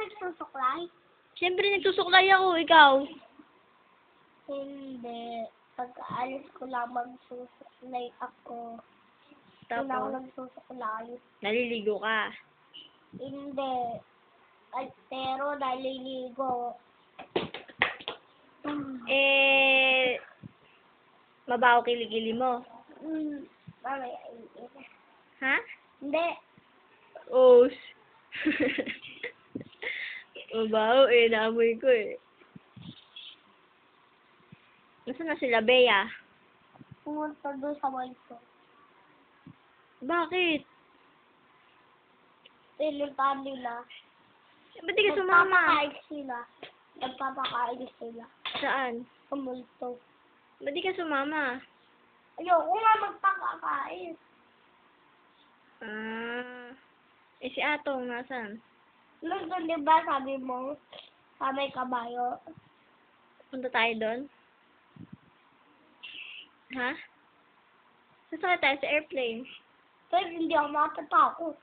nagsusuklay? Siyempre, nagsusuklay ako, ikaw. Hindi. Pag-aalis ko lang magsusuklay ako. Wala ako Tapos, nagsusuklay. naliligo ka. Hindi. Ay, pero naliligo. Mabaho kilikili mo. Mamaya, Ha? hindi. Oh. Mabaho naamoy ko Nasaan na sila, Bea? Pumunta doon sa walso. Bakit? Pinuntahan nila. Ba't di ka sumama? Nagpapakain sila. Saan? Sa multo. Ba't di ka sumama? Ayoko nga magpapakain. Si Atong, nasaan? Nandun, di ba, sabi mo, sa may kabayo? Punta tayo doon? Ha? Sasakay tayo sa airplane. Pero hindi ako matatakot.